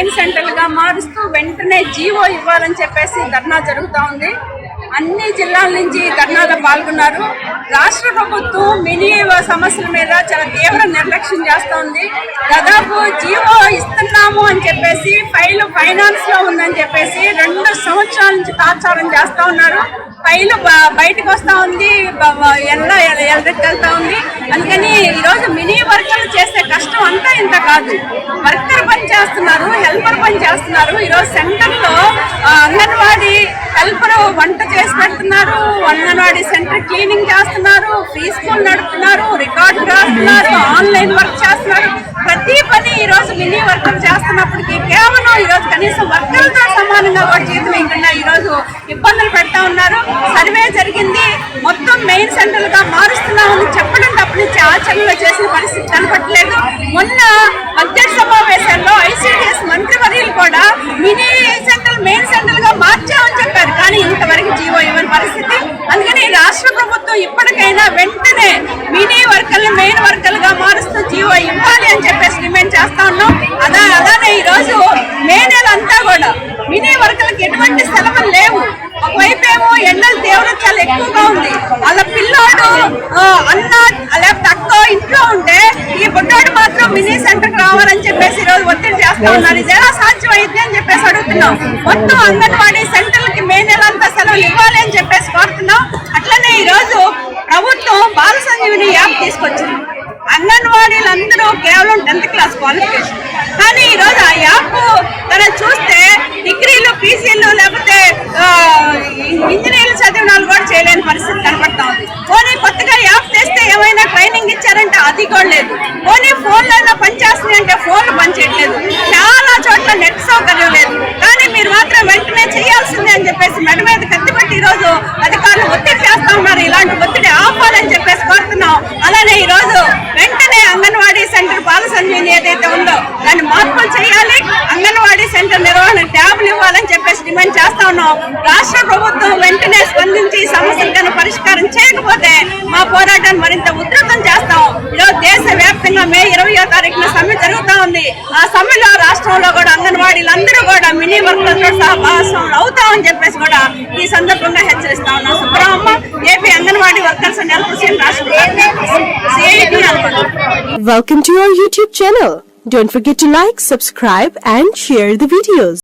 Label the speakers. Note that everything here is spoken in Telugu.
Speaker 1: మెయిన్ సెంటర్ గా మారుస్తూ వెంటనే జీవో ఇవ్వాలని చెప్పేసి ధర్నా జరుగుతా ఉంది. అన్ని జిల్లాల నుంచి ధర్నాలో పాల్గొన్నారు. రాష్ట్ర ప్రభుత్వం మినీ సమస్యల మీద చాలా తీవ్ర నిర్లక్ష్యం చేస్తూ ఉంది. దాదాపు జీవో ఇస్తున్నాము అని చెప్పేసి ఫైల్ ఫైనాన్స్ లో ఉందని చెప్పేసి 2 సంవత్సరాల నుంచి తాత్సారం చేస్తా ఉన్నారు. ఫైలు బయటకు వస్తా ఉంది, ఎల్లెత్తా ఉంది. అందుకని ఈరోజు మినీ వర్కర్లు చేసే కష్టం అంతా ఇంత కాదు. వర్కర్ పని చేస్తున్నారు, హెల్పర్ పని చేస్తున్నారు. ఈరోజు సెంటర్లో అంగన్వాడీ హెల్పర్ వంట చేసి పెడుతున్నారు, అంగన్వాడీ సెంటర్ క్లీనింగ్ చేస్తున్నారు, ఫ్రీ స్కూల్ నడుపుతున్నారు, రికార్డు రాస్తున్నారు, ఆన్లైన్ వర్క్ చేస్తున్నారు. ప్రతి పని ఈ రోజు మినీ వర్కర్ చేస్తున్నప్పటికీ కేవలం ఈరోజు కనీసం వర్కర్లతో సమానంగా కూడా జీతం ఇవ్వకుండా ఈరోజు ఇబ్బందులు పెడతా ఉన్నారు. సర్వే జరిగింది, మొత్తం మెయిన్ సెంటర్ గా మారుస్తున్నామని చెప్పడం తప్ప నుంచి ఆచరణలో చేసిన పరిస్థితి కనపట్లేదు. మొన్న బడ్జెట్ సమావేశాల్లో ఐసీడీఎస్ మంత్రివర్యులు కూడా మినీ సెంటర్ మెయిన్ సెంటర్ గా మార్చామని చెప్పారు, కానీ ఇంతవరకు జీవో ఇవ్వని పరిస్థితి. అందుకని రాష్ట్ర ప్రభుత్వం ఇప్పటికైనా వెంటనే మినీ వర్కర్లు మెయిన్ వర్కర్లుగా మారుస్తూ జీవో ఇవ్వాలి అని చెప్పేసి డిమాండ్ చేస్తా ఉన్నాం. అలానే ఈ రోజు మే నెల అంతా కూడా మినీ వర్కర్లకు ఎటువంటి సెలవులు లేవు. ఒకవైపు ఏమో ఎండల తీవ్రత చాలా ఎక్కువగా ఉంది. వాళ్ళ పిల్లోడు అన్న లేకపోతే అక్క ఇంట్లో ఉంటే ఈ బుడ్డోడు మాత్రం మినీ సెంటర్ రావాలని చెప్పేసి ఈ రోజు ఒత్తిడి చేస్తా ఉన్నారు. ఇది ఎలా సాధ్యం అయింది అని చెప్పేసి అడుగుతున్నాం. మొత్తం అంగన్వాడీ సెంటర్లకి మే నెల అంతా సెలవులు ఇవ్వాలి అని చెప్పేసి కోరుతున్నాం. అట్లనే ఈ రోజు ప్రభుత్వం బాల సంజీవిని యాప్ తీసుకొచ్చింది. అంగన్వాడీలందరూ కేవలం 10th క్లాస్ క్వాలిఫికేషన్, కానీ ఈరోజు ఆ యాప్ చూస్తే డిగ్రీలు, పీజీలు లేకపోతే ఇంజనీరింగ్ చదివిన వాళ్ళు కూడా చేయలేని పరిస్థితి కనపడతా ఉంది. పోనీ కొత్తగా యాప్ తెస్తే ఏమైనా ట్రైనింగ్ ఇచ్చారంటే అది కూడా లేదు. పోనీ ఫోన్లో అయినా పనిచేస్తుంది అంటే ఫోన్లు పనిచేయట్లేదు. చాలా చోట్ల నెట్ సౌకర్యం లేదు. కానీ మీరు మాత్రం వెంటనే చేయాల్సిందే అని చెప్పేసి మెడ మీద కత్తిపెట్టి ఈరోజు అధికారులు ఒత్తిడి చేస్తా ఉన్నారు. ఇలాంటి ఒత్తిడి ఆపాలని చెప్పేసి కోరుతున్నాం. అలానే ఈరోజు వెంటనే అంగన్వాడీ సెంటర్ బాల సంజీవిని ఏదైతే ఉందో దాన్ని మార్పులు చేయాలి. అంగన్వాడీ సెంటర్ నిర్వహణ ట్యాబ్లు ఇవ్వాలని చెప్పేసి డిమాండ్ చేస్తా ఉన్నాం. రాష్ట్ర ప్రభుత్వం వెంటనే స్పందించి సమస్యలను పరిష్కారం చేయకపోతే మా పోరాటాన్ని మరింత ఉధృతం చేస్తాం. ఈరోజు దేశవ్యాప్తంగా మే 20వ తారీఖున సమ్మె జరుగుతూ ఉంది. ఆ సమ్మెలో రాష్ట్రంలో కూడా అంగన్వాడీలందరూ కూడా మినీ వర్కర్లతో సహా భాగస్వాములు అవుతామని చెప్పేసి కూడా ఈ సందర్భంగా హెచ్చరిస్తా ఉన్నాం. సుబ్రహ్మ, AP anganwadi workers and helpers రాష్ట్ర CIT అనుకుంటున్నాం.
Speaker 2: Welcome to our YouTube channel. Don't forget to like, subscribe and share the videos.